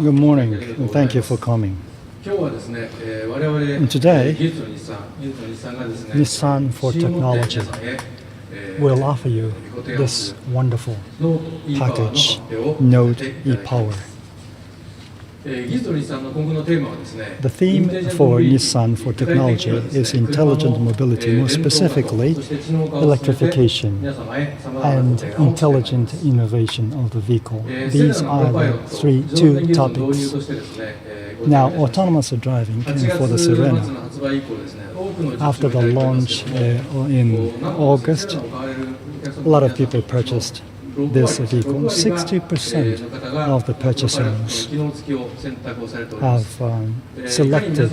Good morning, and thank you for coming. And today, Nissan for Technology will offer you this wonderful package, Note e-Power. The theme for Nissan for Technology is intelligent mobility, more specifically electrification and intelligent innovation of the vehicle. These are the two topics. Now, autonomous driving for the Serena. After the launch in August, a lot of people purchased this vehicle. 60% of the purchasers have selected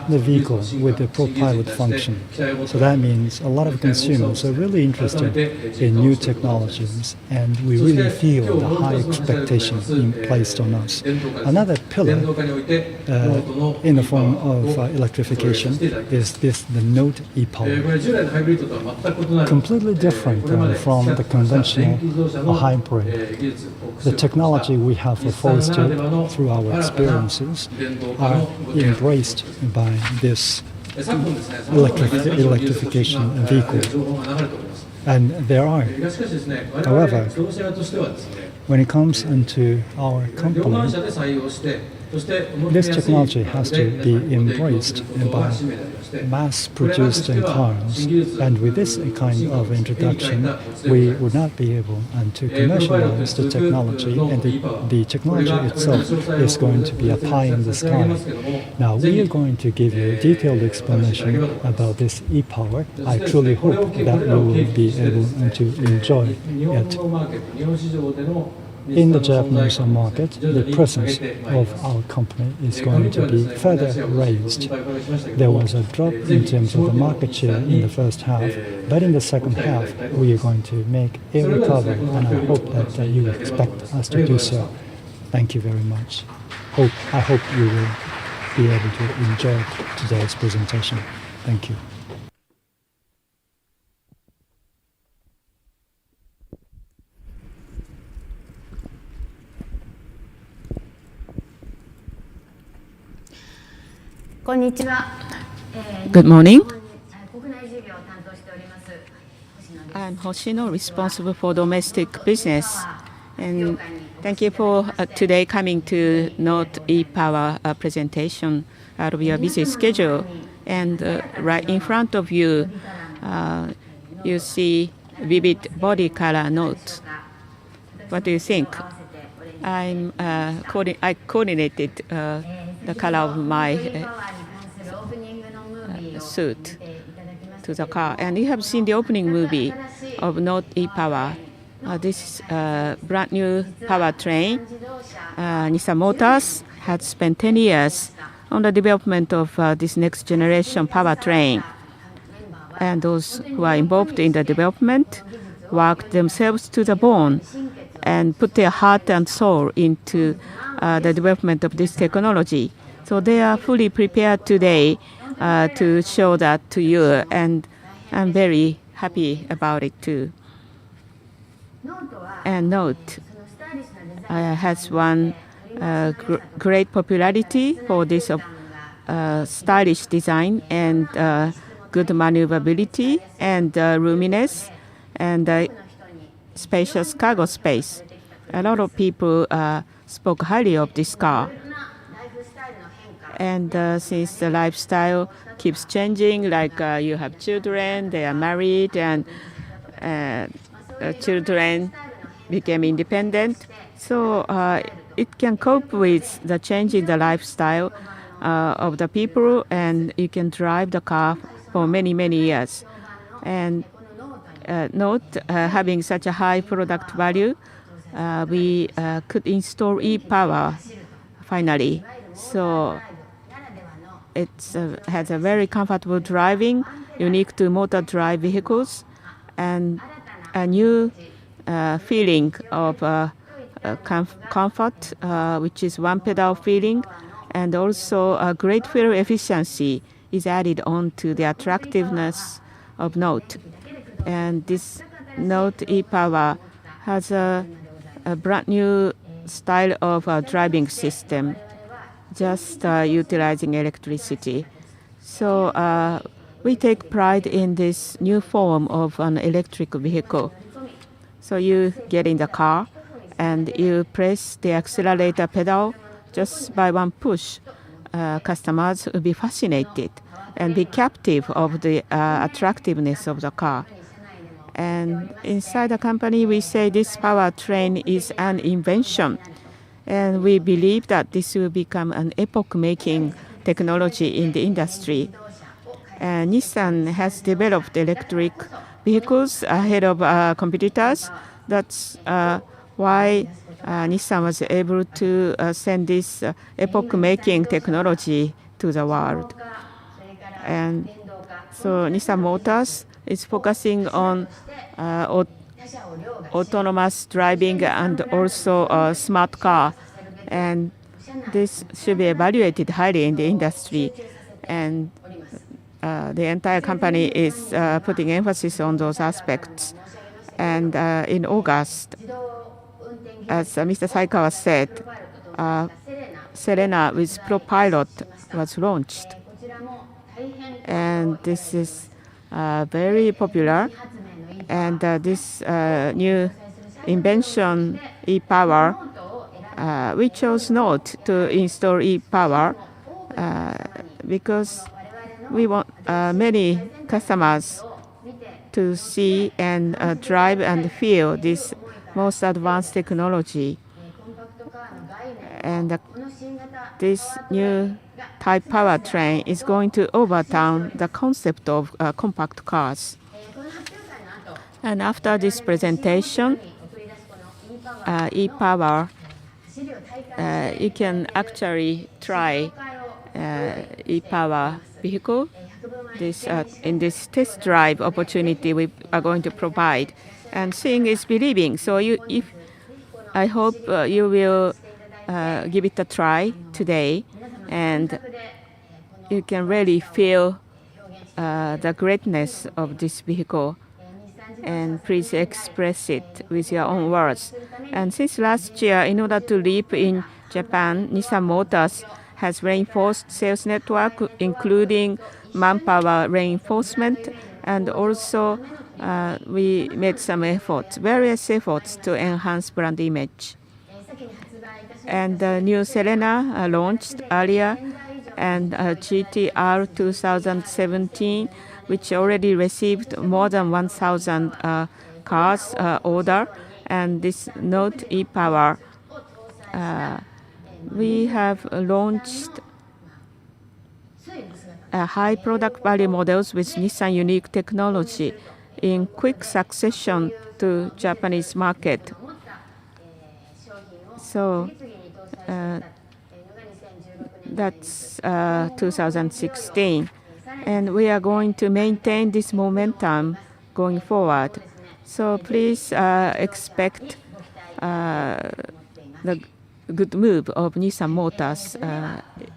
the vehicle with the ProPilot function. So that means a lot of consumers are really interested in new technologies, and we really feel the high expectations placed on us. Another pillar in the form of electrification is the Note e-Power. Completely different from the conventional hybrid. The technology we have fostered through our experiences are embraced by this electrification vehicle. And there are. However, when it comes into our company, this technology has to be embraced by mass-produced cars, and with this kind of introduction, we would not be able to commercialize the technology, and the technology itself is going to be a pie in the sky. Now, we are going to give you a detailed explanation about this e-Power. I truly hope that you will be able to enjoy it. In the Japanese market, the presence of our company is going to be further raised. There was a drop in terms of the market share in the first half, but in the second half, we are going to make a recovery, and I hope that you expect us to do so. Thank you very much. I hope you will be able to enjoy today's presentation. Thank you. Good morning. I'm Hoshino, responsible for domestic business. And thank you for today coming to Note e-Power presentation out of your busy schedule. And right in front of you, you see vivid body color Note. What do you think? I coordinated the color of my suit to the car. And you have seen the opening movie of Note e-Power. This is a brand new powertrain. Nissan Motors had spent 10 years on the development of this next generation powertrain. And those who are involved in the development worked themselves to the bone and put their heart and soul into the development of this technology. So they are fully prepared today to show that to you, and I'm very happy about it too. And Note has won great popularity for this stylish design and good maneuverability and roominess and spacious cargo space. A lot of people spoke highly of this car. And since the lifestyle keeps changing, like you have children, they are married, and children became independent. So it can cope with the change in the lifestyle of the people, and you can drive the car for many, many years. And Note, having such a high product value, we could install e-Power finally. So it has a very comfortable driving, unique to motor drive vehicles, and a new feeling of comfort, which is one pedal feeling, And also great fuel efficiency is added on to the attractiveness of Note. And this Note e-Power has a brand new style of driving system, just utilizing electricity. So we take pride in this new form of an electric vehicle. So you get in the car and you press the accelerator pedal just by one push. Customers will be fascinated and be captive of the attractiveness of the car. And inside the company, we say this powertrain is an invention. And we believe that this will become an epoch-making technology in the industry. Nissan has developed electric vehicles ahead of competitors. That's why Nissan was able to send this epoch-making technology to the world. And so Nissan Motors is focusing on autonomous driving and also a smart car. And this should be evaluated highly in the industry. And the entire company is putting emphasis on those aspects. And in August, as Mr. Saikawa said, Serena with ProPilot was launched. And this is very popular. And this new invention, e-Power, we chose Note to install e-Power because we want many customers to see and drive and feel this most advanced technology. And this new type powertrain is going to overturn the concept of compact cars. And after this presentation, e-Power, you can actually try e-Power vehicle. In this test drive opportunity we are going to provide. And seeing is believing. So I hope you will give it a try today, and you can really feel the greatness of this vehicle. And please express it with your own words. And since last year, in order to leap in Japan, Nissan Motors has reinforced sales network, including manpower reinforcement, and also we made some efforts, various efforts to enhance brand image. And the new Serena launched earlier, and GTR 2017, which already received more than 1,000 cars order, and this Note e-Power. We have launched high product value models with Nissan unique technology in quick succession to Japanese market. So that's 2016. And we are going to maintain this momentum going forward. So please expect the good move of Nissan Motors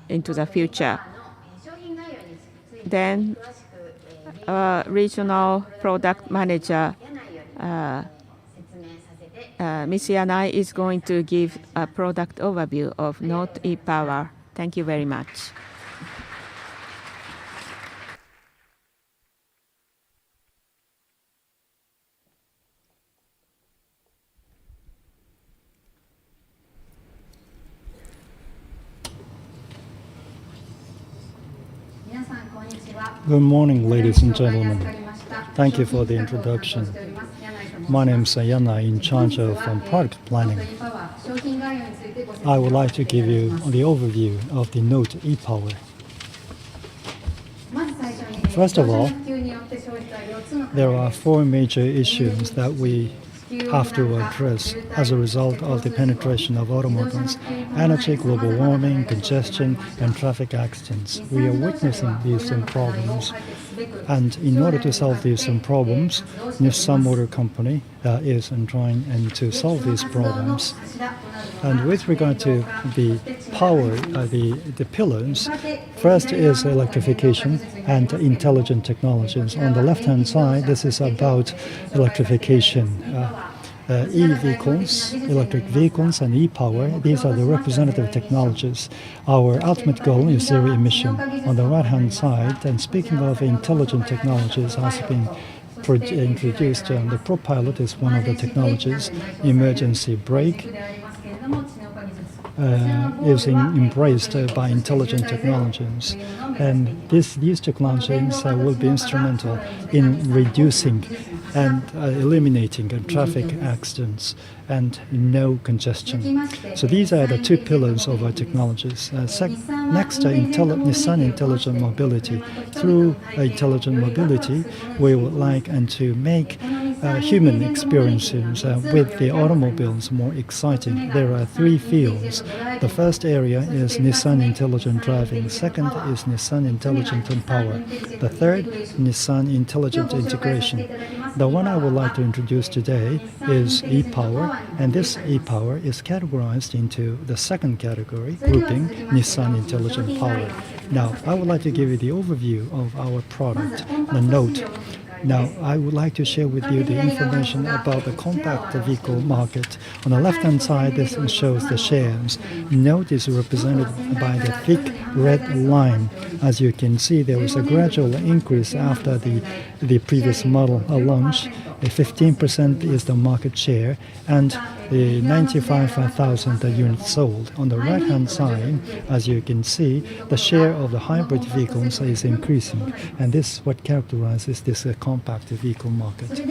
into the future. Then regional product manager, Ms. Yanai, is going to give a product overview of Note e-Power. Thank you very much. Good morning, ladies and gentlemen. Thank you for the introduction. My name is Yanai, in charge of product planning. I would like to give you the overview of the Note e-Power. First of all, there are four major issues that we have to address as a result of the penetration of automobiles: energy, global warming, congestion, and traffic accidents. We are witnessing these problems. And in order to solve these problems, Nissan Motor Company is trying to solve these problems. And with regard to the power, the pillars, first is electrification and intelligent technologies. On the left-hand side, this is about electrification. E-vehicles, electric vehicles, and e-power, these are the representative technologies. Our ultimate goal is zero emission. On the right-hand side, and speaking of intelligent technologies, has been introduced. The ProPilot is one of the technologies. Emergency brake is embraced by intelligent technologies. And these technologies will be instrumental in reducing and eliminating traffic accidents and no congestion. So these are the two pillars of our technologies. Next, Nissan Intelligent Mobility. Through intelligent mobility, we would like to make human experiences with the automobiles more exciting. There are three fields. The first area is Nissan Intelligent Driving. Second is Nissan Intelligent Power. The third, Nissan Intelligent Integration. The one I would like to introduce today is e-power, and this e-power is categorized into the second category, grouping, Nissan Intelligent Power. Now, I would like to give you the overview of our product, the Note. Now, I would like to share with you the information about the compact vehicle market. On the left-hand side, this shows the shares. Note is represented by the thick red line. As you can see, there was a gradual increase after the previous model launch. 15% is the market share, and 95,000 units sold. On the right-hand side, as you can see, the share of the hybrid vehicles is increasing, and this is what characterizes this compact vehicle market.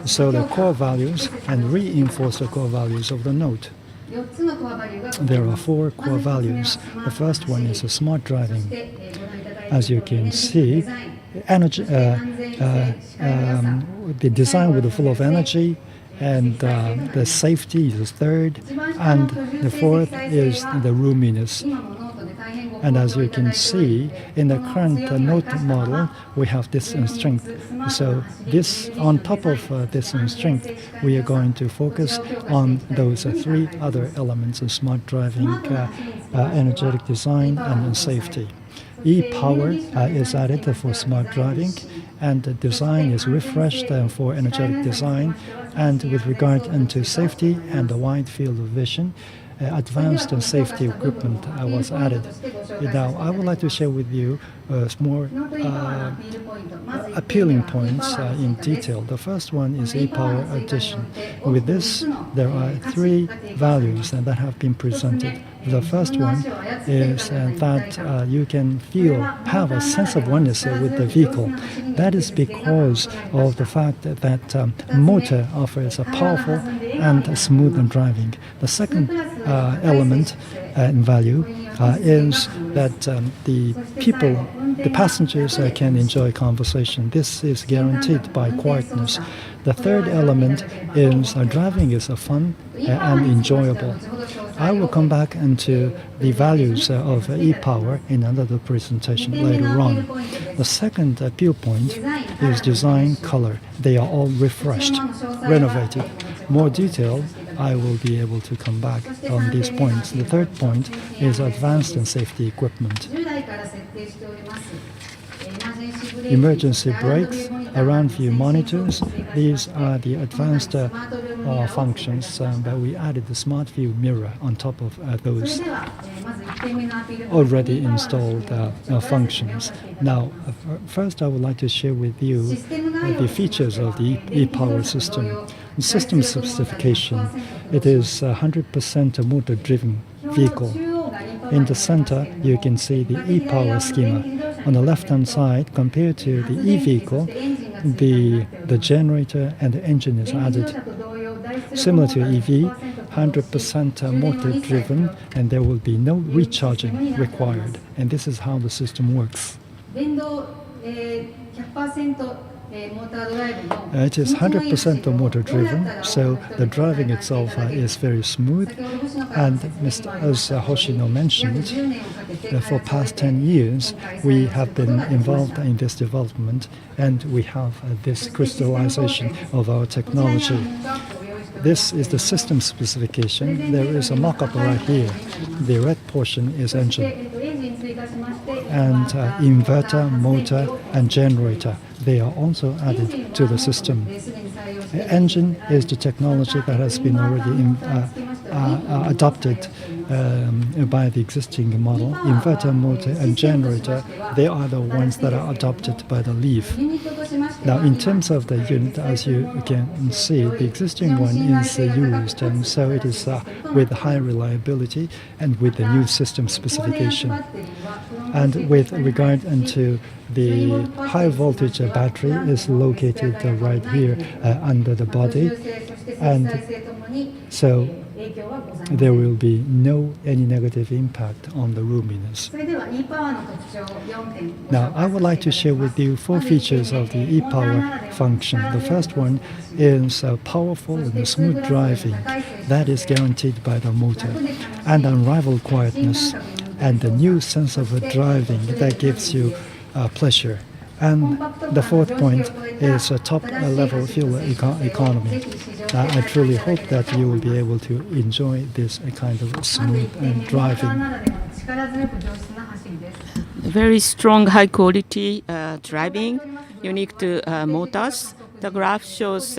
So the core values and reinforce the core values of the Note. There are four core values. The first one is smart driving. As you can see, energy, the design with full of energy, and the safety is third, and the fourth is the roominess. And as you can see, in the current Note model, we have this strength. So this, on top of this strength, we are going to focus on those three other elements of smart driving, energetic design, and safety. E-power is added for smart driving, and the design is refreshed for energetic design. And with regard to safety and the wide field of vision, advanced safety equipment was added. Now, I would like to share with you more appealing points in detail. The first one is e-power addition. With this, there are three values that have been presented. The first one is that you can have a sense of oneness with the vehicle. That is because of the fact that motor offers a powerful and smooth driving. The second element in value is that the passengers can enjoy conversation. This is guaranteed by quietness. The third element is driving is fun and enjoyable. I will come back into the values of e-power in another presentation later on. The second viewpoint is design, color. They are all refreshed, renovated. More detail, I will be able to come back on these points. The third point is advanced and safety equipment. Emergency brakes, around view monitors, these are the advanced functions, but we added the smart view mirror on top of those already installed functions. Now, first I would like to share with you the features of the e-power system. System specification, it is 100% motor-driven vehicle. In the center, you can see the e-power schema. On the left-hand side, compared to the e-vehicle, the generator and the engine is added. Similar to EV, 100% motor-driven, and there will be no recharging required. And this is how the system works. It is 100% motor driven, so the driving itself is very smooth. And as Hoshino mentioned, for past 10 years, we have been involved in this development, and we have this crystallization of our technology. This is the system specification. There is a mock-up right here. The red portion is engine. And inverter, motor, and generator, they are also added to the system. The engine is the technology that has been already adopted by the existing model. Inverter, motor, and generator, they are the ones that are adopted by the Leaf. Now, in terms of the unit, as you can see, the existing one is used, and so it is with high reliability and with the new system specification. And with regard to the high voltage battery is located right here under the body, and so there will be any negative impact on the roominess. Now, I would like to share with you 4 features of the e-power function. The first one is powerful and smooth driving. That is guaranteed by the motor, and unrivaled quietness, and the new sense of driving that gives you pleasure. And the 4th point is a top-level fuel economy. I truly hope that you will be able to enjoy this kind of smooth driving. Very strong, high-quality driving, unique to motors. The graph shows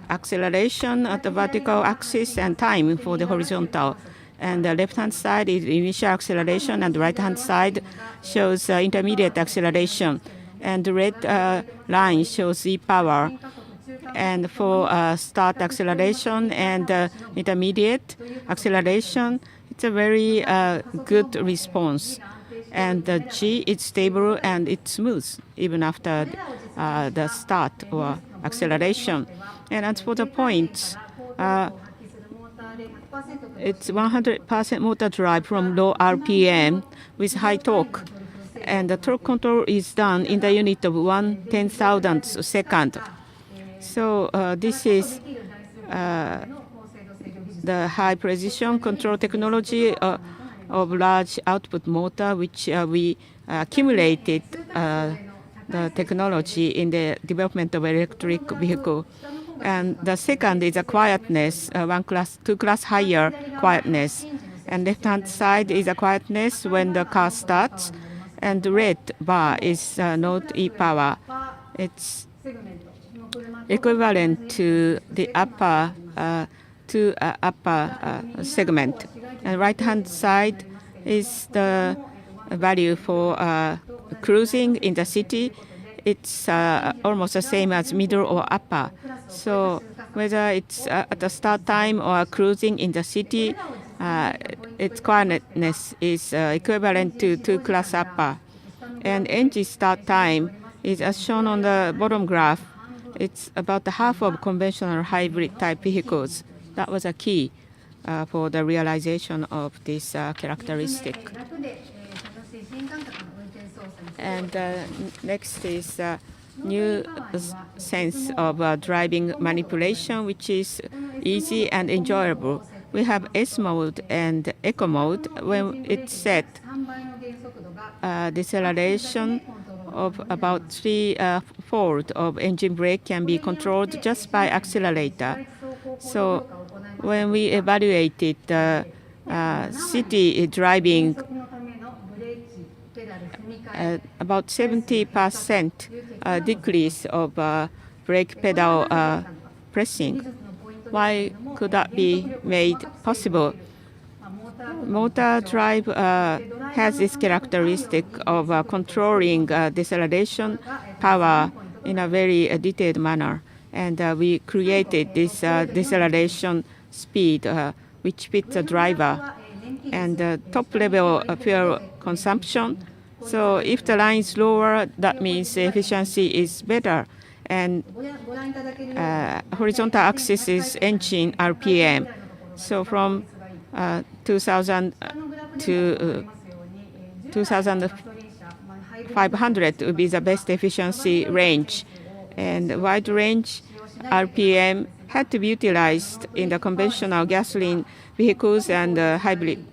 acceleration at the vertical axis and time for the horizontal. And the left-hand side is initial acceleration, and the right-hand side shows intermediate acceleration. And the red line shows e-power. And for start acceleration and intermediate acceleration, it's a very good response. And the G is stable and it's smooth even after the start or acceleration. And as for the points, it's 100% motor drive from low RPM with high torque. And the torque control is done in the unit of 1/10,000th second. So this is the high precision control technology of large output motor, which we accumulated the technology in the development of electric vehicle. And the second is a quietness, 2 class higher quietness. And left-hand side is a quietness when the car starts. And the red bar is not e-power. It's equivalent to the upper segment. And right-hand side is the value for cruising in the city. It's almost the same as middle or upper. So whether it's at the start time or cruising in the city, its quietness is equivalent to 2 class upper. And engine start time is as shown on the bottom graph. It's about the half of conventional hybrid type vehicles. That was a key for the realization of this characteristic. And next is new sense of driving manipulation, which is easy and enjoyable. We have S mode and Eco mode. When it's set, deceleration of about 3-fold of engine brake can be controlled just by accelerator. So when we evaluated city driving, about 70% decrease of brake pedal pressing. Why could that be made possible? Motor drive has this characteristic of controlling deceleration power in a very detailed manner. And we created this deceleration speed which fits the driver. And top level fuel consumption. So if the line is lower, that means the efficiency is better. And horizontal axis is engine RPM. So from 2000 to 2500 would be the best efficiency range. and wide range RPM had to be utilized in the conventional gasoline vehicles and hybrid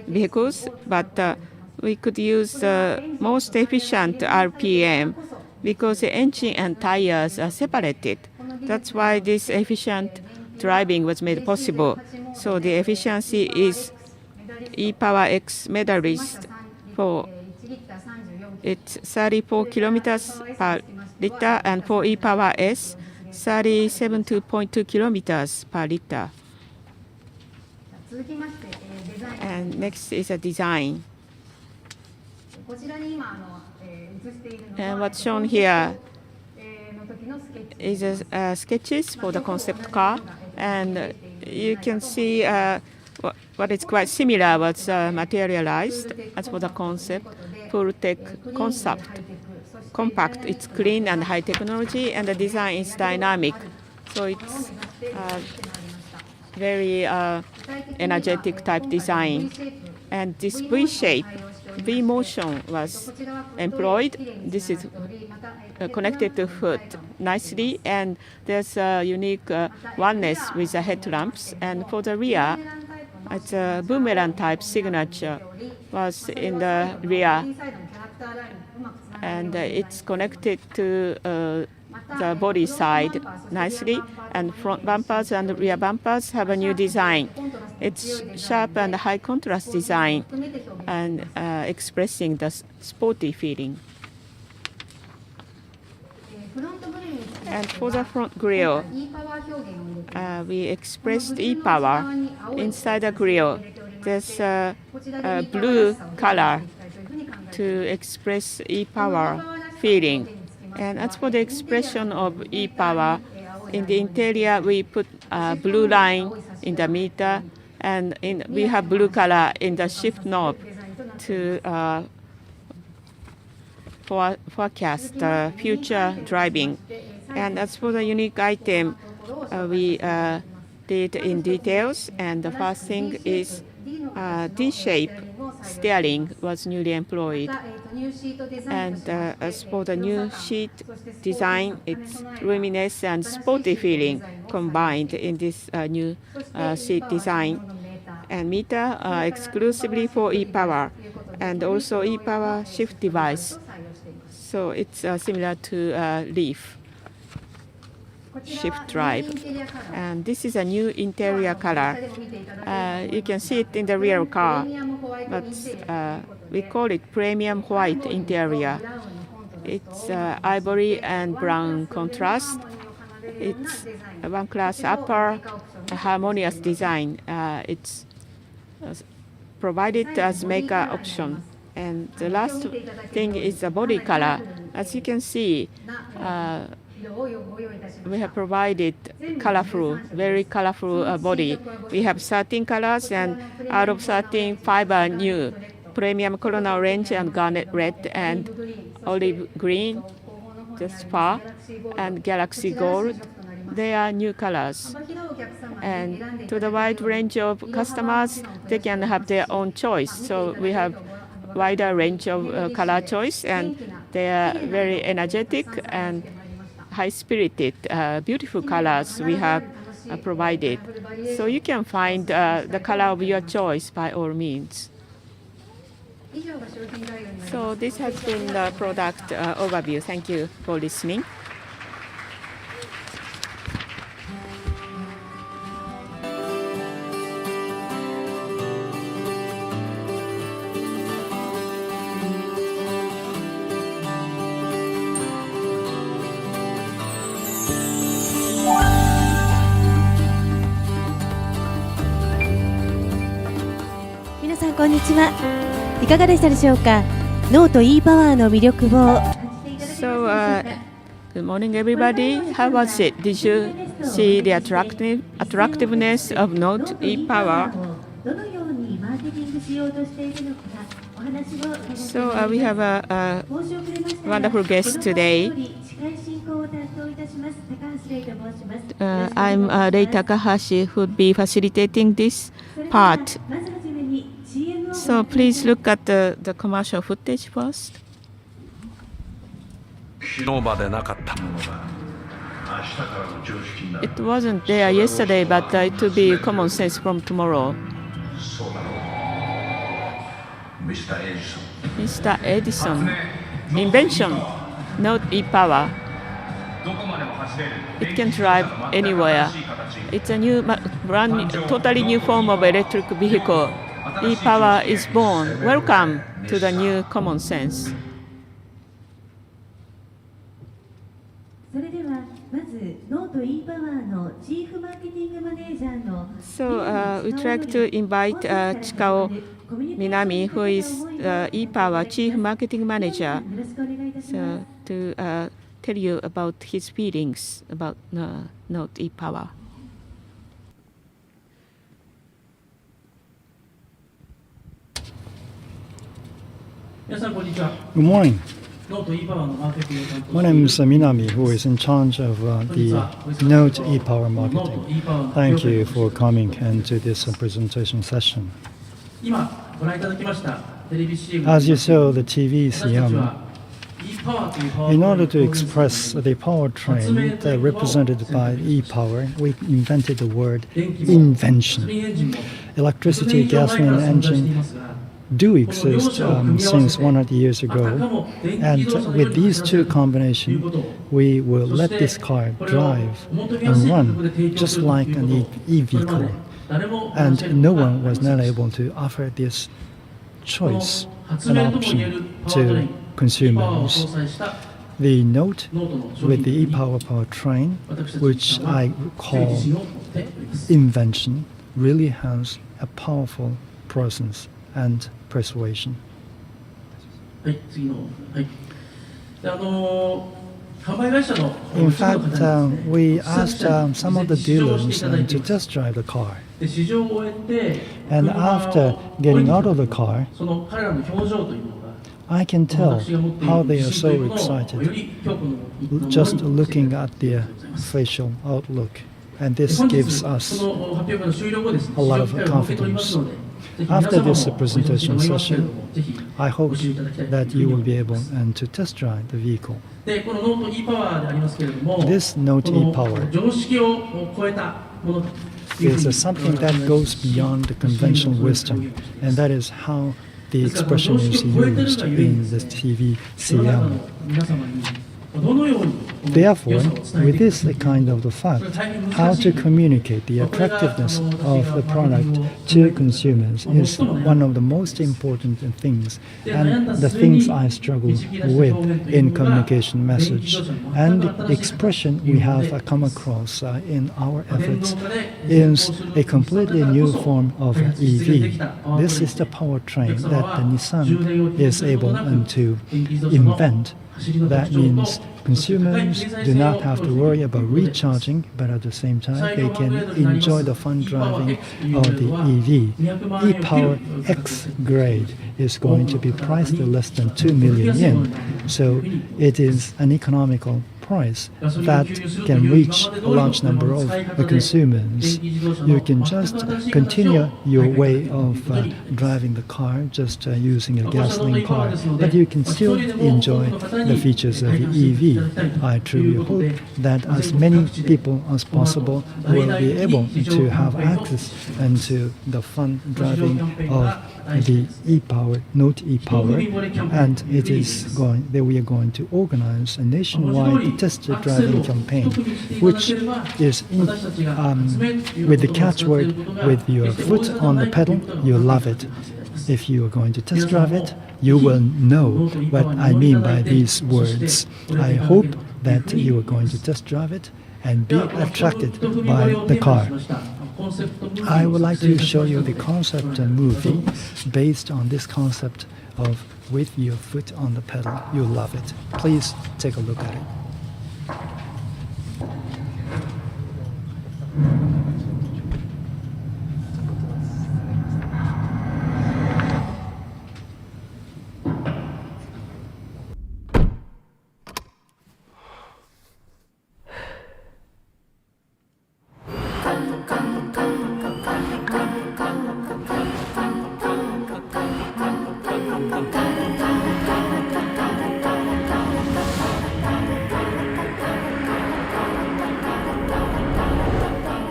vehicles, but we could use the most efficient RPM because the engine and tires are separated. That's why this efficient driving was made possible. So the efficiency is e-Power X Medalist for it's 34 kilometers per liter, and for e-Power S, 37.2 kilometers per liter. And next is a design. And what's shown here is sketches for the concept car, and you can see what is quite similar was materialized as for the concept. Full tech concept, compact, it's clean and high technology, and the design is dynamic. So it's very energetic type design. And this V shape, V motion was employed. This is connected to foot nicely, and there's a unique oneness with the headlamps. And for the rear, it's a boomerang type signature was in the rear, and it's connected to the body side nicely, and front bumpers and rear bumpers have a new design. It's sharp and high contrast design and expressing the sporty feeling. And for the front grille, we expressed e-Power inside the grille. There's a blue color to express e-Power feeling. And as for the expression of e-Power, in the interior we put a blue line in the meter, and we have blue color in the shift knob to forecast future driving. And as for the unique item, we did in details, and the first thing is D-shape steering was newly employed. And as for the new seat design, it's luminous and sporty feeling combined in this new seat design. And meter exclusively for e-Power, and also e-Power shift device. So it's similar to Leaf shift drive. And this is a new interior color. You can see it in the rear car, but we call it premium white interior. It's ivory and brown contrast. It's one class upper, a harmonious design. It's provided as maker option. And the last thing is the body color. As you can see, we have provided colorful, very colorful body. We have 13 colors, and out of 13, 5 are new. Premium Colonel Orange and Garnet Red and Olive Green, just far, and Galaxy Gold. They are new colors. And to the wide range of customers, they can have their own choice. So we have wider range of color choice, and they are very energetic and high-spirited, beautiful colors we have provided. So you can find the color of your choice by all means. So this has been the product overview. Thank you for listening.皆さんこんにちは。いかがでしたでしょうか。ノート e-Power の魅力を。So, good morning, everybody. How was it? Did you see the attractiveness of Note e-Power? So, we have a wonderful guest today. I'm Rei Takahashi, who will be facilitating this part. So please look at the commercial footage first. 昨日までなかったものが It wasn't there yesterday, but it will be common sense from tomorrow. Mr. Edison, invention, not e-power. It can drive anywhere. It's a new, totally new form of electric vehicle. E-power is born. Welcome to the new common sense. So we'd like to invite Chikao Minami, who is e-power chief marketing manager, so to tell you about his feelings about Note e-power. Good morning. My name is Minami, who is in charge of the Note e-power marketing. Thank you for coming into this presentation session. As you saw the TV CM, in order to express the powertrain represented by e-power, we invented the word invention. Electricity, gasoline engine do exist since 100 years ago, and with these two combinations, we will let this car drive and run just like an e-vehicle, and no one was not able to offer this choice, an option to consumers. The Note with the e-power powertrain, which I call invention, really has a powerful presence and persuasion. In fact, we asked some of the dealers to test drive the car. And after getting out of the car, I can tell how they are so excited just looking at their facial outlook. And this gives us a lot of confidence. After this presentation session, I hope that you will be able to test drive the vehicle. This Note e-power is something that goes beyond the conventional wisdom, and that is how the expression is used in the TV CM. Therefore, with this kind of the fact, how to communicate the attractiveness of the product to consumers is one of the most important things, and the things I struggle with in communication message. And the expression we have come across in our efforts is a completely new form of EV. This is the powertrain that the Nissan is able to invent. That means consumers do not have to worry about recharging, but at the same time they can enjoy the fun driving of the EV. E-Power X grade is going to be priced at less than 2 million yen, so it is an economical price that can reach a large number of the consumers. You can just continue your way of driving the car, just using a gasoline car, but you can still enjoy the features of the EV. I truly hope that as many people as possible will be able to have access into the fun driving of the e-power, Note e-power, and it is going that we are going to organize a nationwide test driving campaign, which is with the catchword, with your foot on the pedal, you love it. If you are going to test drive it, you will know what I mean by these words. I hope that you are going to test drive it and be attracted by the car. I would like to show you the concept movie based on this concept of with your foot on the pedal, you love it. Please take a look at it.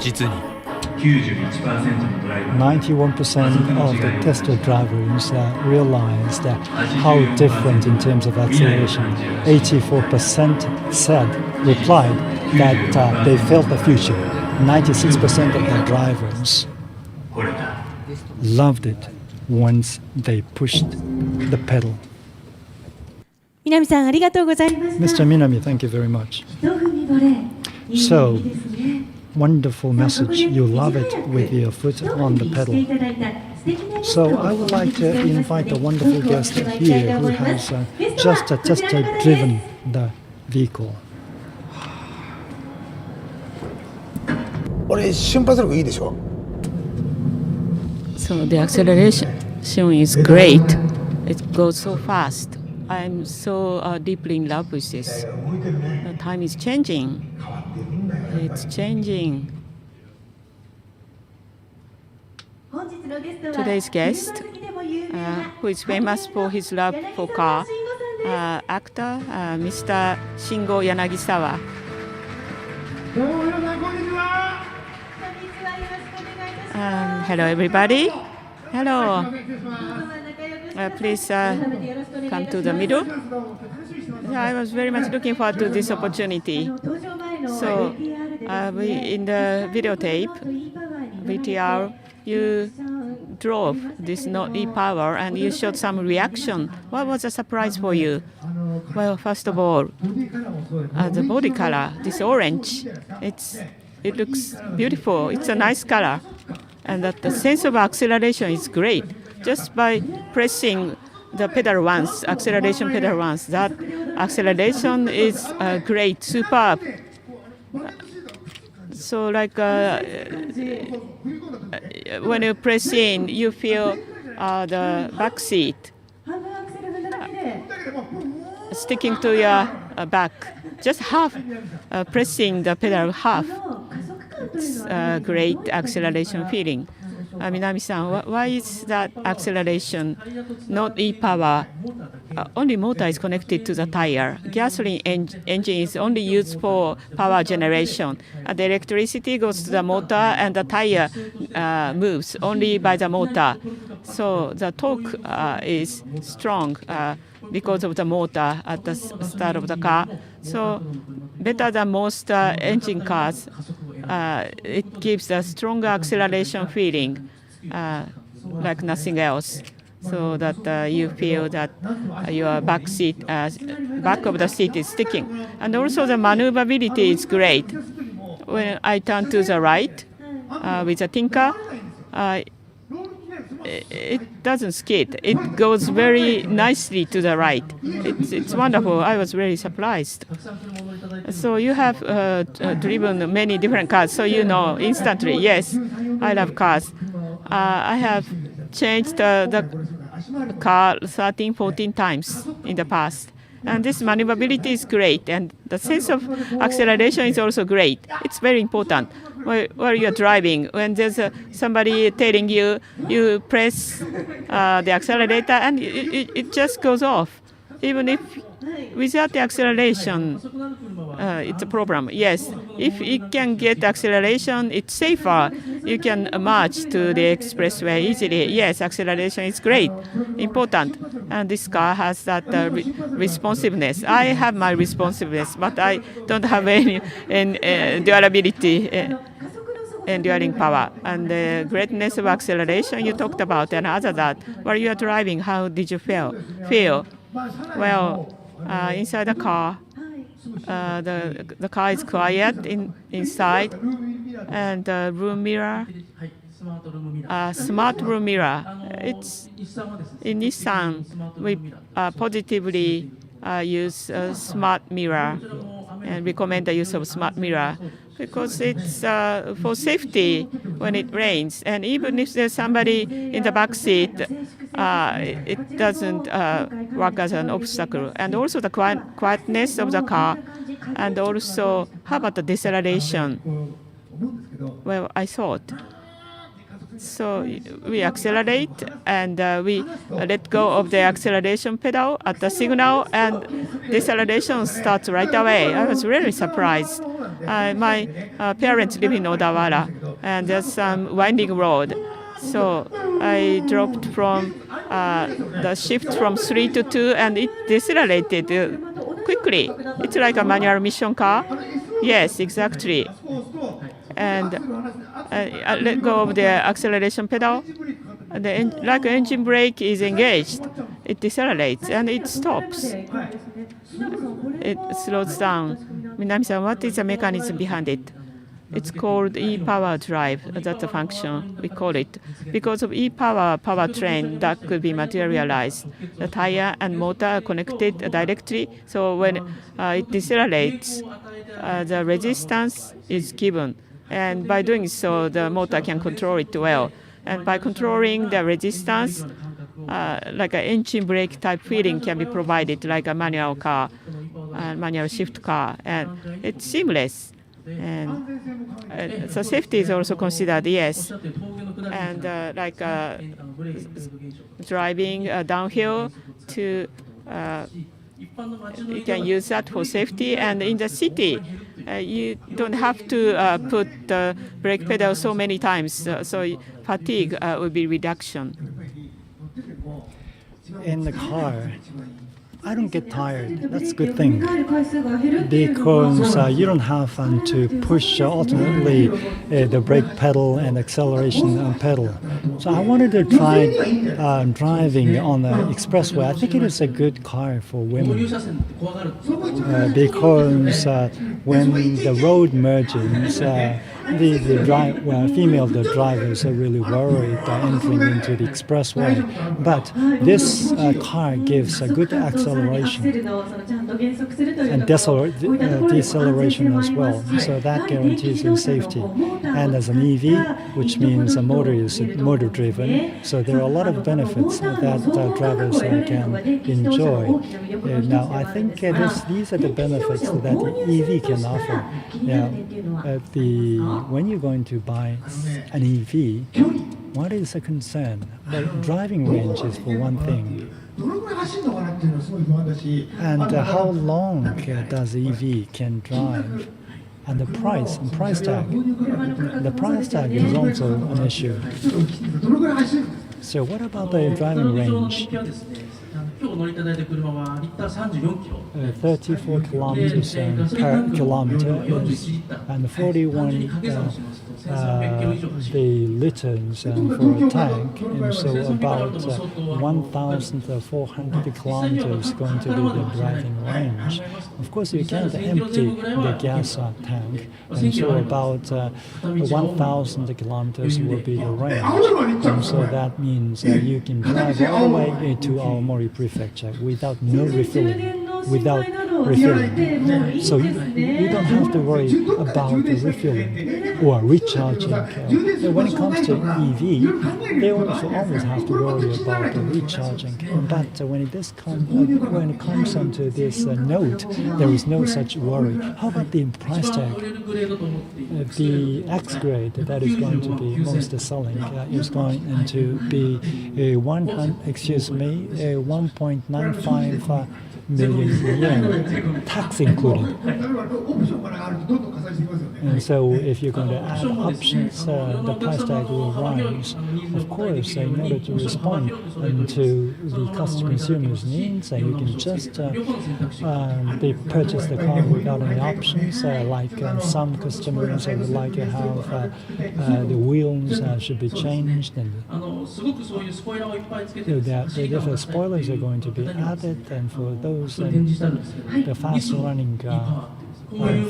実に 91% of the tested drivers realized how different in terms of acceleration. 84% replied that they felt the future. 96% of the drivers loved it once they pushed the pedal. 南さんありがとうございました。 Mr. Minami, thank you very much. 一踏み惚れ。いいですね。 So, wonderful message. You love it with your foot on the pedal. So I would like to invite a wonderful guest here who has just driven the vehicle. 俺瞬発力いいでしょ。 So the acceleration is great. It goes so fast. I'm so deeply in love with this. The time is changing. It's changing. Today's guest, who is famous for his love for car, actor Mr. Shingo Yanagisawa. Hello, everybody. Hello. Please come to the middle. I was very much looking forward to this opportunity. So, in the videotape, VTR, you drove this Note e-Power and you showed some reaction. What was a surprise for you? Well, first of all, the body color, this orange, it looks beautiful. It's a nice color. And that the sense of acceleration is great. Just by pressing the pedal once, acceleration pedal once, that acceleration is great, superb. So like when you press in, you feel the back seat sticking to your back. Just half, pressing the pedal half. It's a great acceleration feeling. Minami-san, why is that acceleration not e-power? Only motor is connected to the tire. Gasoline engine is only used for power generation. The electricity goes to the motor and the tire moves only by the motor. So the torque is strong because of the motor at the start of the car. So better than most engine cars. It gives a stronger acceleration feeling, like nothing else, so that you feel that your back of the seat is sticking. And also the maneuverability is great. When I turn to the right with a tinker, it doesn't skid. It goes very nicely to the right. It's wonderful. I was very surprised. So you have driven many different cars, so you know instantly. Yes, I love cars. I have changed the car 13, 14 times in the past. And this maneuverability is great, and the sense of acceleration is also great. It's very important while you're driving. When there's somebody telling you, you press the accelerator and it just goes off. Even if without the acceleration, it's a problem. Yes, if you can get acceleration, it's safer. You can merge to the expressway easily. Yes, acceleration is great, important. And this car has that responsiveness. I have my responsiveness, but I don't have any durability, enduring power. And the greatness of acceleration you talked about, and other that, while you are driving, how did you feel? Well, inside the car, the car is quiet inside, and the room mirror, smart room mirror. It's in Nissan. We positively use a smart mirror and recommend the use of smart mirror because it's for safety when it rains. And even if there's somebody in the back seat, it doesn't work as an obstacle. And also the quietness of the car, and also how about the deceleration? Well, I thought. So we accelerate and we let go of the acceleration pedal at the signal, and deceleration starts right away. I was really surprised. My parents live in Odawara, and there's some winding road. So I dropped from the shift from 3 to 2, and it decelerated quickly. It's like a manual mission car. Yes, exactly. And I let go of the acceleration pedal. Like engine brake is engaged, it decelerates and it stops. It slows down. Minami-san, what is the mechanism behind it? It's called e-power drive. That's the function we call it. Because of e-power powertrain that could be materialized, the tire and motor are connected directly. So when it decelerates, the resistance is given. And by doing so, the motor can control it well. And by controlling the resistance, like an engine brake type feeling can be provided like a manual car, manual shift car. And it's seamless. And so safety is also considered, yes. And like driving downhill to, you can use that for safety. And in the city, you don't have to put the brake pedal so many times, so fatigue will be reduction. In the car, I don't get tired. That's a good thing, because you don't have to push alternately the brake pedal and acceleration pedal. So I wanted to try driving on the expressway. I think it is a good car for women, because when the road merges, the female drivers are really worried entering into the expressway. But this car gives a good acceleration and deceleration as well. So that guarantees you safety. And as an EV, which means a motor is motor driven, so there are a lot of benefits that drivers can enjoy. Now, I think these are the benefits that the EV can offer. Now, when you're going to buy an EV, what is a concern? The driving range is for one thing. And how long does EV can drive? And the price tag. The price tag is also an issue. So what about the driving range? 34 kilometers per kilometer and 41 the liters for a tank, and so about 1,400 kilometers going to be the driving range. Of course, you can't empty the gas tank, and so about 1,000 kilometers will be the range. And so that means you can drive all the way to Aomori Prefecture without refilling. So you don't have to worry about the refilling or recharging. When it comes to EV, they also always have to worry about the recharging. But when it comes onto this note, there is no such worry. How about the price tag? The X grade that is going to be most selling is going to be 1.95 million yen, tax included. And so if you're going to add options, the price tag will rise. Of course, in order to respond to the consumer's needs, you can just purchase the car without any options, like some customers would like to have the wheels should be changed, and the spoilers are going to be added, and for those the fast-running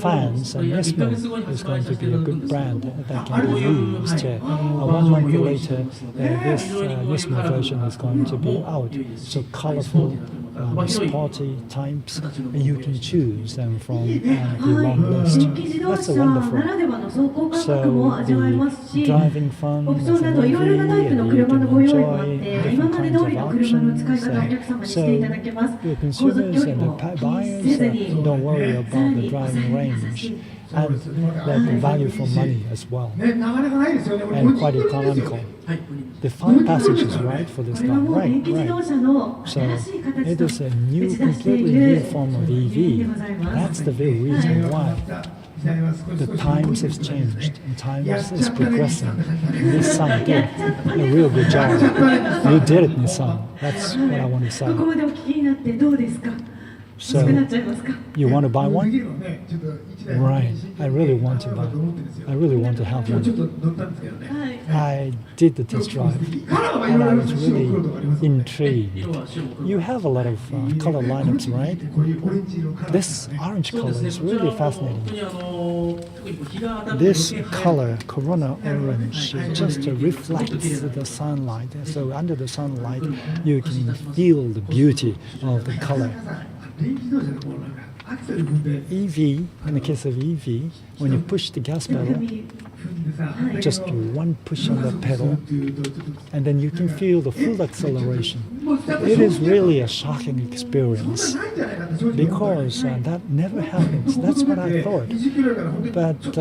fans, Nissan is going to be a good brand that can be used. 1 month later, this Nissan version is going to be out. So colorful, sporty types, you can choose them from the long list. That's wonderful. So the driving fun as an EV, and you can enjoy different kinds of options. So the consumers and the buyers don't worry about the driving range, and the value for money as well, and quite economical. The 5 passages, right, for this car, right. So it is a completely new form of EV. That's the very reason why. The times have changed, and times is progressing. Nissan did a real good job. You did it, Nissan. That's what I want to say. ここまでお聞きになってどうですか？ So, 欲しくなっちゃいますか？ you want to buy one? Right. I really want to buy. I really want to have one. はい。 I did the test drive, and I was really intrigued. You have a lot of color lineups, right? This orange color is really fascinating. This color, Corona orange, just reflects the sunlight. So under the sunlight, you can feel the beauty of the color. EV, in the case of EV, when you push the gas pedal, just one push on the pedal, and then you can feel the full acceleration. It is really a shocking experience because that never happens. That's what I thought. But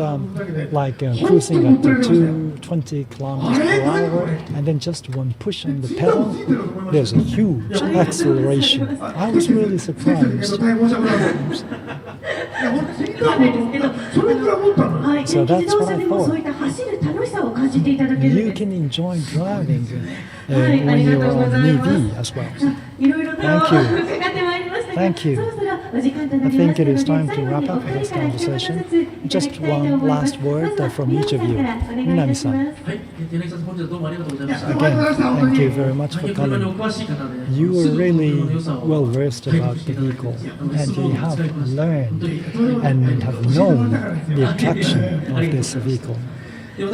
like cruising at 220 kilometers per hour, and then just one push on the pedal, there's a huge acceleration. I was really surprised. So that's what I thought. You can enjoy driving when you're on EV as well. Thank you. Thank you. I think it is time to wrap up this conversation. Just one last word from each of you. Minami-san. Again, thank you very much for coming. You are really well versed about the vehicle, and you have learned and have known the attraction of this vehicle. And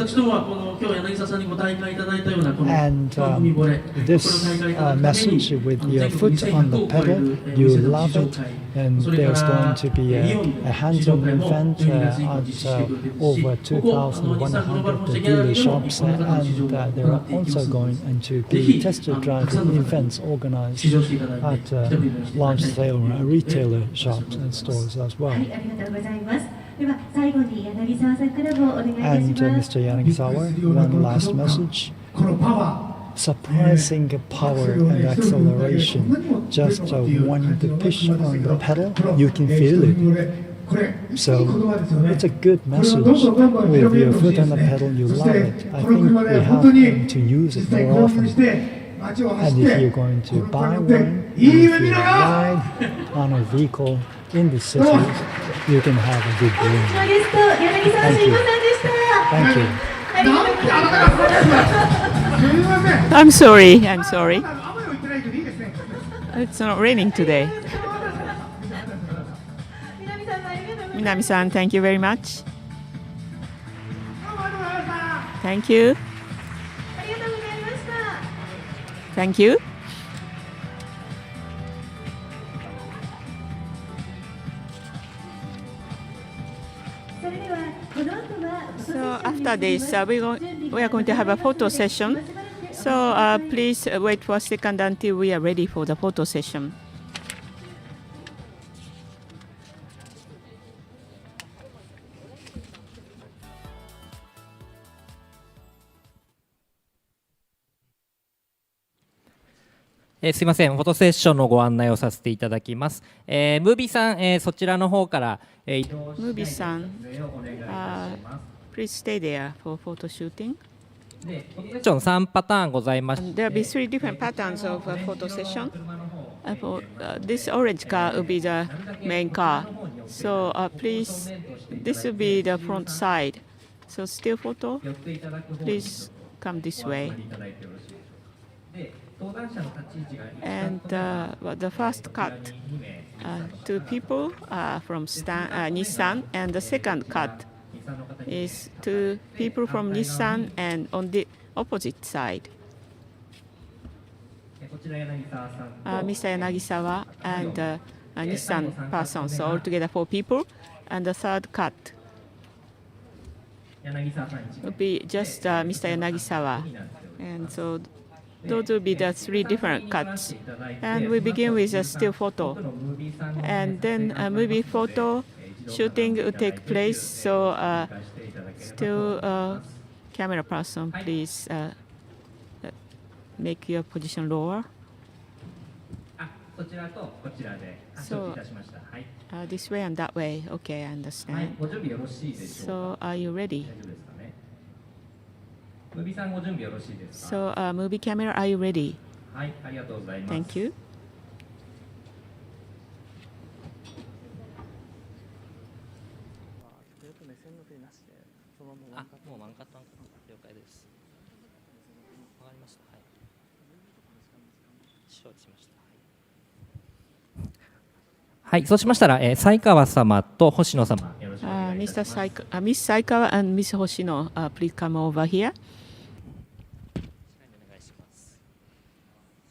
this message with your foot on the pedal, you love it, and there's going to be a hands-on event at over 2,100 dealer shops, and there are also going to be test driving events organized at large-scale retailer shops and stores as well. And Mr. Yanagisawa, one last message. Surprising power and acceleration. Just one push on the pedal, you can feel it. So it's a good message. With your foot on the pedal, you love it. I think we have to use it more often. And if you're going to buy one, if you ride on a vehicle in the city, you can have a good dream. Thank you. Thank you. I'm sorry. I'm sorry. It's not raining today. Minami-san, thank you very much. Thank you. Thank you. So after this, we are going to have a photo session. So please wait for a second until we are ready for the photo session. Yes, すいません、フォトセッションのご案内をさせていただきます。ムービーさん、そちらの方から移動して Mubi-san, please stay there for photo shooting. でフォトセッション3パターンございまして、 There will be three different patterns of photo session. This orange car will be the main car. So please, this will be the front side. So still photo, please come this way. And the first cut, two people from Nissan, and the second cut is two people from Nissan and on the opposite side. Mr. Yanagisawa and a Nissan person, so altogether four people. And the third cut will be just Mr. Yanagisawa. And so those will be the three different cuts. And we begin with a still photo. And then a movie photo shooting will take place. So still camera person, please make your position lower. So, this way and that way. Okay, I understand. So, are you ready? So, movie camera, are you ready? Thank you. あ、もうワンカット了解です。わかりました。はい。承知しました。はい、そうしましたら、西川様と星野様。Miss Saikawa and Miss Hoshino, please come over here. お願いします。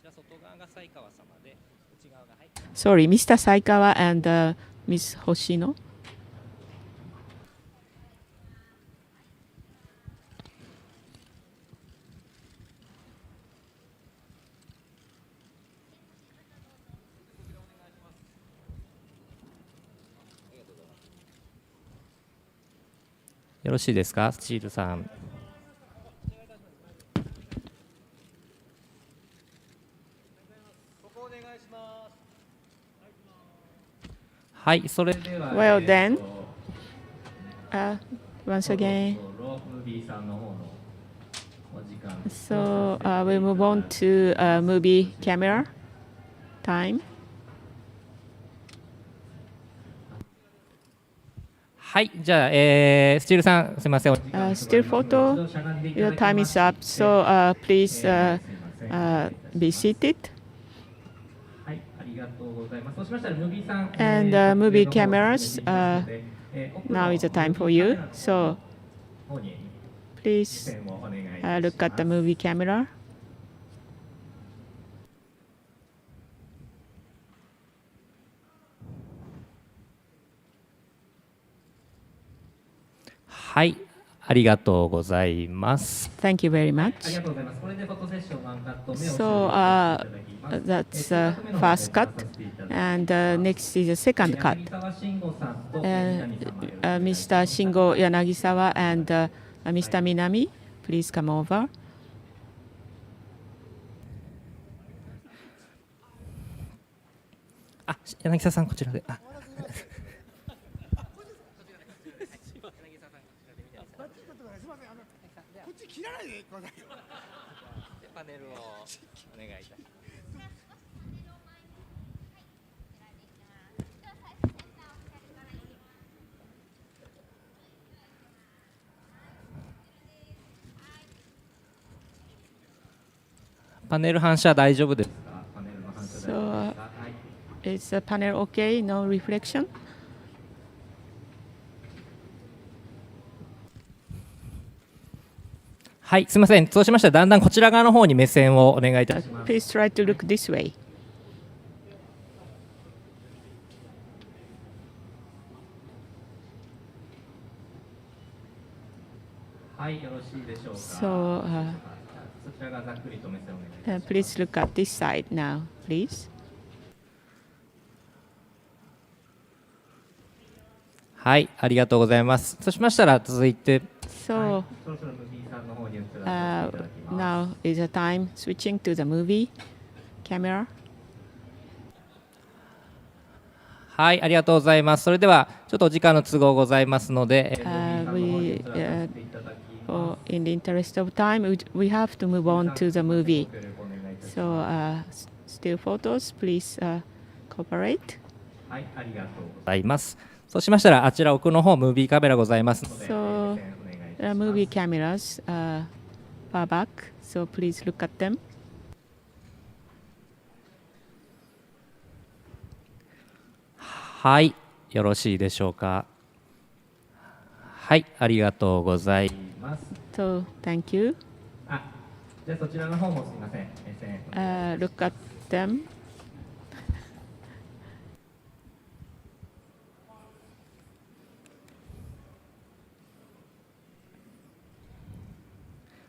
じゃあ外側が西川様で、内側がはい。Sorry, Mr. Saikawa and Miss Hoshino. よろしいですか、スチールさん。はい、それでは。Well then, once again. So we move on to movie camera time. はい、じゃあ、スチールさん、すみません。Still photo, your time is up, so please be seated. And movie cameras, now is the time for you. So please look at the movie camera. はい、ありがとうございます。Thank you very much. So that's the first cut, and next is the second cut. Mr. Shingo Yanagisawa and Mr. Minami, please come over. あ、柳沢さんこちらで。あパネルをお願いいたします。パネル反射大丈夫ですか？ So is the panel okay? No reflection? はい、すみません。そうしましたらだんだんこちら側の方に目線をお願いいたします。Please try to look this way. はい、よろしいでしょうか。So そちらがざっくりと目線をお願いいたします。please look at this side now, please. はい、ありがとうございます。そうしましたら続いて、So now is the time switching to the movie camera. はい、ありがとうございます。それではちょっとお時間の都合ございますので、in the interest of time, we have to move on to the movie. So still photos, please cooperate. はい、ありがとうございます。そうしましたらあちら奥の方ムービーカメラございますので、So movie cameras are back, so please look at them. はい、よろしいでしょうか。はい、ありがとうございます。So thank you. じゃあそちらの方もすみません。Look at them.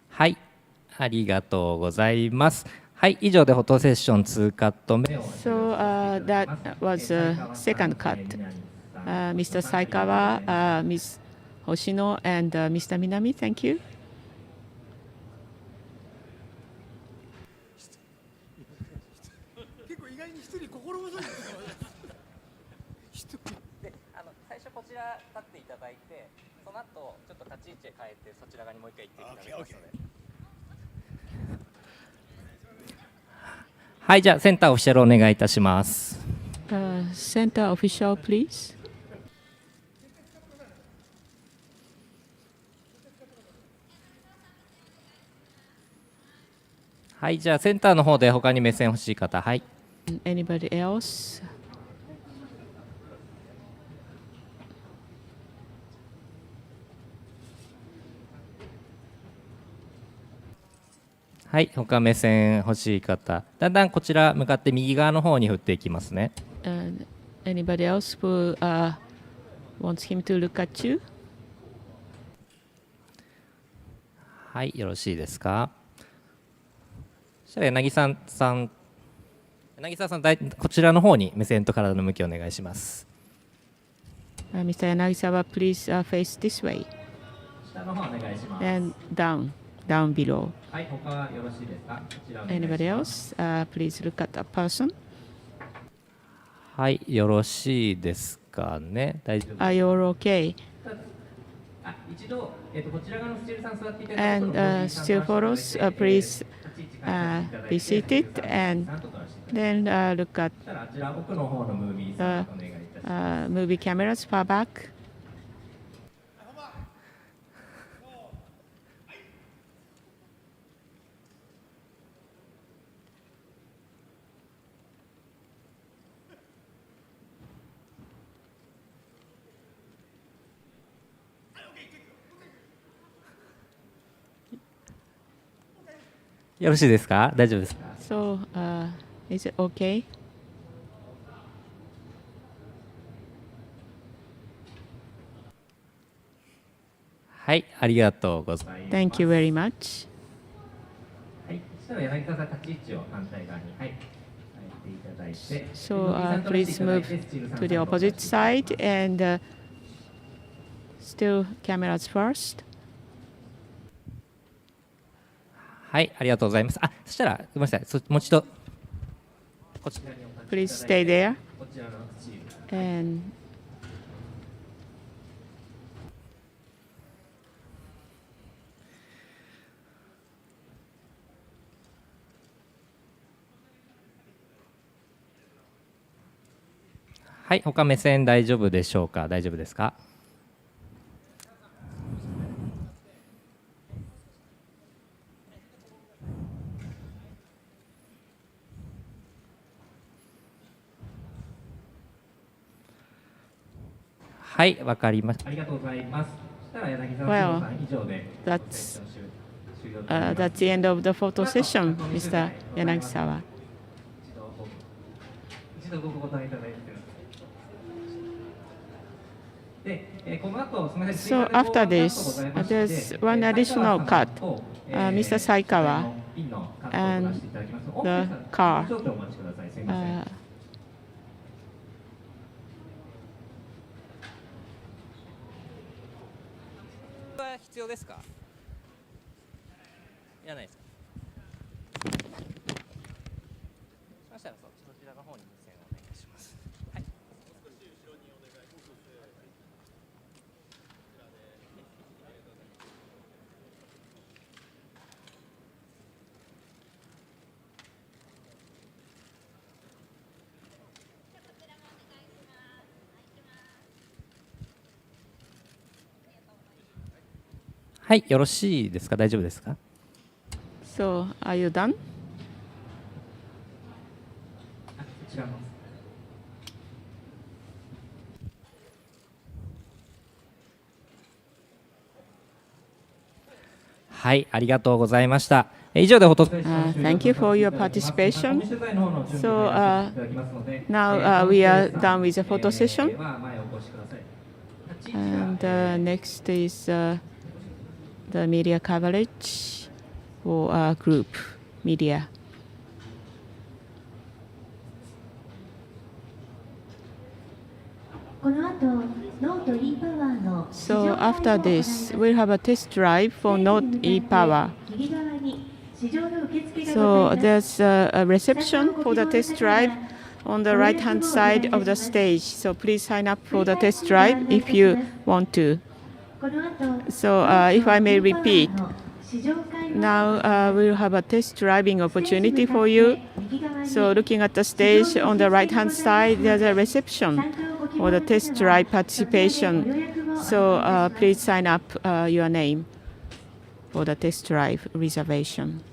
はい、ありがとうございます。はい、以上でフォトセッション2カット目を。So that was the second cut. Mr. Saikawa, Ms. Hoshino, and Mr. Minami, thank you. 結構意外に一人心立っていただいて、その後ちょっと立ち位置変えてそちら側にもう一回行っていただきますので。はい、じゃあセンターオフィシャルお願いいたします。Center official, please. はい、じゃあセンターの方で他に目線欲しい方、はい。Anybody else? はい、他目線欲しい方、だんだんこちら向かって右側の方に振っていきますね。Anybody else who wants him to look at you? はい、よろしいですか。そしたら柳沢さん、こちらの方に目線と体の向きをお願いします。Mr. Yanagisawa, please face this way. 下の方お願いします。And down below. はい、他はよろしいですか。こちらお願いし Anybody ます。 else? Please look at that person. はい、よろしいですかね。大丈夫。Are you all okay? 一度、こちら側のスチールさん座っていただいて、 And still photos, please be seated and then look at あちら奥の方のムービーさんお願いいたします。 movie cameras far back. よろしいですか。大丈夫ですか。 So, is it okay? はい、ありがとうございます。 Thank you very much. はい、そしたら柳沢さん立ち位置を反対側に、はい、変えていただいて、 So, please move to the opposite side and still cameras first. はい、ありがとうございます。そしたらごめんなさい、もう一度こちらにお立ち Please stay there こちらのスチール。 andはい、他目線大丈夫でしょうか。大丈夫ですか。はい、わかりました。ありがとうございます。そしたら柳沢さん以上で、that's the end of the photo session, Mr. Yanagisawa. 一度ごボタンいただいて。で、この後すみません。 So after this, there's one additional cut. Mr. Saikawa and the car. 必要ですか。いらないですか。そしたらそちらの方に目線をお願いします。はい。はい、よろしいですか。大丈夫ですか。 So, are you done? はい、ありがとうございました。以上でフォト。Thank you for your participation. So, now we are done with the photo session. And next is the media coverage for group media. So after this, we'll have a test drive for Note e-Power. So there's a reception for the test drive on the right hand side of the stage. So please sign up for the test drive if you want to. So if I may repeat, now we'll have a test driving opportunity for you. So looking at the stage on the right hand side, there's a reception or the test drive participation. So please sign up your name for the test drive reservation.